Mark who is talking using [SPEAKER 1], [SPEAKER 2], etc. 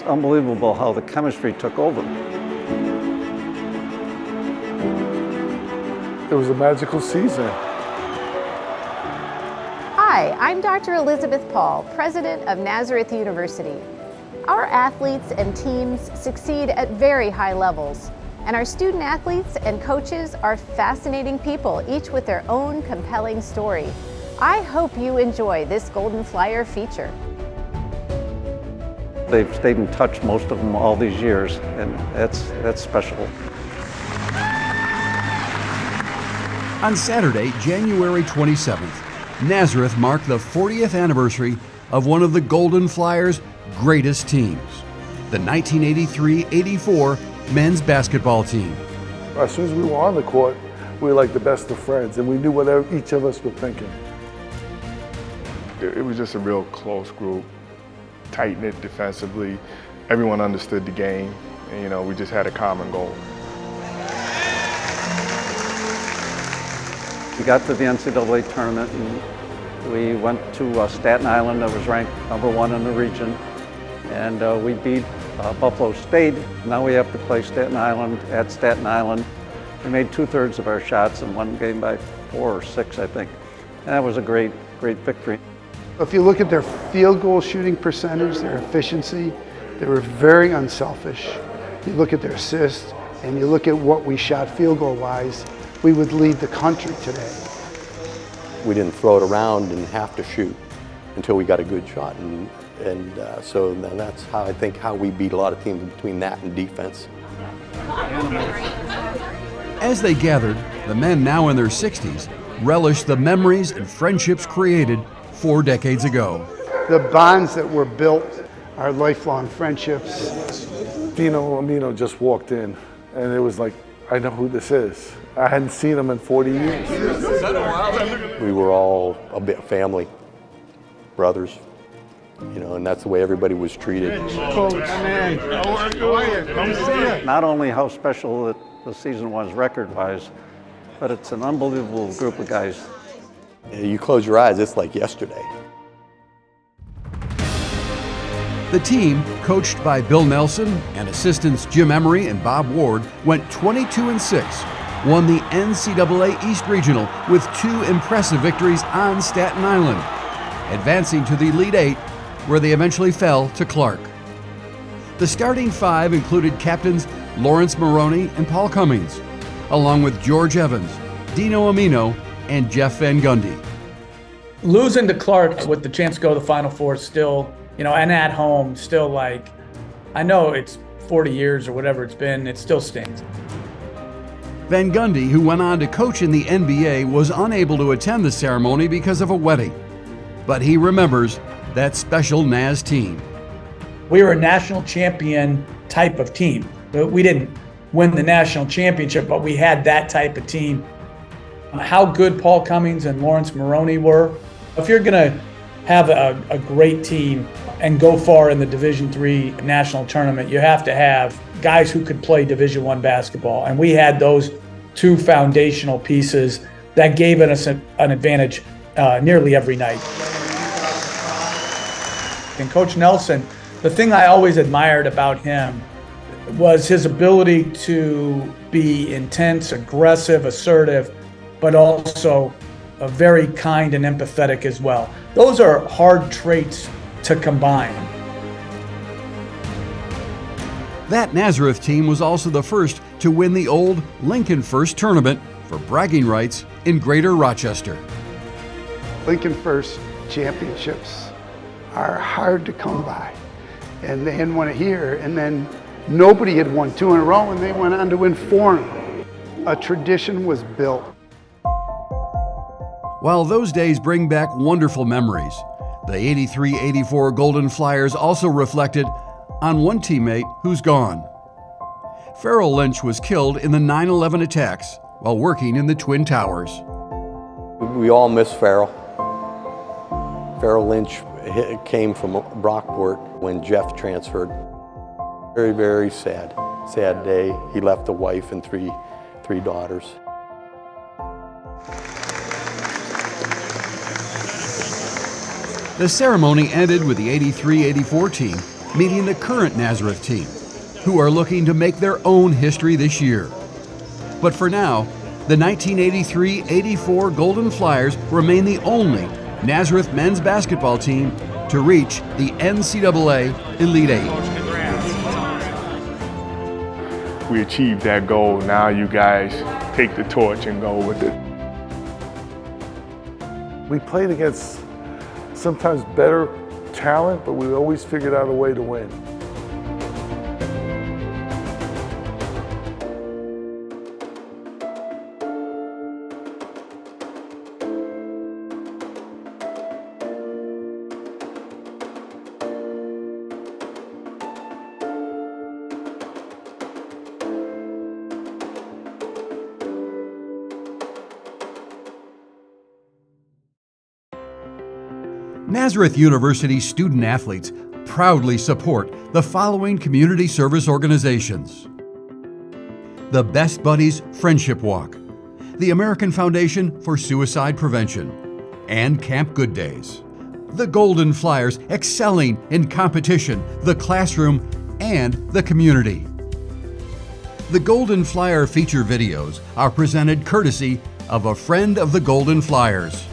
[SPEAKER 1] unbelievable how the chemistry took over.
[SPEAKER 2] It was a magical season.
[SPEAKER 3] Hi, I'm Dr. Elizabeth Paul, president of Nazareth University. Our athletes and teams succeed at very high levels, and our student athletes and coaches are fascinating people, each with their own compelling story. I hope you enjoy this Golden Flyer feature.
[SPEAKER 1] They've stayed in touch, most of them, all these years, and that's special.
[SPEAKER 4] On Saturday, January 27th, Nazareth marked the 40th anniversary of one of the Golden Flyers' greatest teams, the 1983-84 men's basketball team.
[SPEAKER 2] As soon as we were on the court, we were like the best of friends, and we knew what each of us were thinking.
[SPEAKER 5] It was just a real close group, tight-knit defensively. Everyone understood the game, and we just had a common goal.
[SPEAKER 1] We got to the NCAA tournament, and we went to Staten Island, that was ranked #1 in the region, and we beat Buffalo State. Now we have to play Staten Island at Staten Island. We made 2/3 of our shots and won the game by 4 or 6, I think. And that was a great victory.
[SPEAKER 6] If you look at their field goal shooting percentage, their efficiency, they were very unselfish. You look at their assists, and you look at what we shot field goal wise, we would lead the country today.
[SPEAKER 7] We didn't throw it around and have to shoot until we got a good shot. So then that's how I think how we beat a lot of teams between that and defense.
[SPEAKER 4] As they gathered, the men now in their 60s relished the memories and friendships created 4 decades ago.
[SPEAKER 6] The bonds that were built are lifelong friendships.
[SPEAKER 2] Dino and Aimino just walked in, and it was like, I know who this is. I hadn't seen him in 40 years.
[SPEAKER 7] We were all a bit family, brothers, and that's the way everybody was treated.
[SPEAKER 1] Not only how special the season was record-wise, but it's an unbelievable group of guys.
[SPEAKER 7] You close your eyes, it's like yesterday.
[SPEAKER 4] The team, coached by Bill Nelson and assistants Jim Emery and Bob Ward, went 22-6, won the NCAA East Regional with 2 impressive victories on Staten Island, advancing to the Elite-8, where they eventually fell to Clark. The starting 5 included captains Lawrence Maroney and Paul Cummings, along with George Evans, Dino Aimino, and Jeff Van Gundy.
[SPEAKER 8] Losing to Clark with the chance to go to the Final Four still, and at home, still I know it's 40 years or whatever it's been, it still stings.
[SPEAKER 4] Van Gundy, who went on to coach in the NBA, was unable to attend the ceremony because of a wedding. But he remembers that special Naz team.
[SPEAKER 8] We were a national champion type of team. We didn't win the national championship, but we had that type of team. How good Paul Cummings and Lawrence Maroney were. If you're going to have a great team and go far in the Division III national tournament, you have to have guys who could play Division I basketball. And we had those 2 foundational pieces that gave us an advantage nearly every night. And Coach Nelson, the thing I always admired about him was his ability to be intense, aggressive, assertive, but also very kind and empathetic as well. Those are hard traits to combine.
[SPEAKER 4] That Nazareth team was also the first to win the old Lincoln First tournament for bragging rights in Greater Rochester.
[SPEAKER 6] Lincoln First championships are hard to come by, and they hadn't won it here, and then nobody had won 2 in a row, and they went on to win 4 in a row. A tradition was built.
[SPEAKER 4] While those days bring back wonderful memories, the 83-84 Golden Flyers also reflected on one teammate who's gone. Farrell Lynch was killed in the 9/11 attacks while working in the Twin Towers.
[SPEAKER 7] We all miss Farrell. Farrell Lynch came from Brockport when Jeff transferred. Very, very sad day. He left a wife and three daughters.
[SPEAKER 4] The ceremony ended with the 83-84 team meeting the current Nazareth team, who are looking to make their own history this year. But for now, the 1983-84 Golden Flyers remain the only Nazareth men's basketball team to reach the NCAA Elite-8.
[SPEAKER 5] We achieved that goal. Now you guys take the torch and go with it.
[SPEAKER 2] We played against sometimes better talent, but we always figured out a way to win.
[SPEAKER 4] Nazareth University student athletes proudly support the following community service organizations: the Best Buddies Friendship Walk, the American Foundation for Suicide Prevention, and Camp Good Days. The Golden Flyers excelling in competition, the classroom, and the community. The Golden Flyer feature videos are presented courtesy of a friend of the Golden Flyers.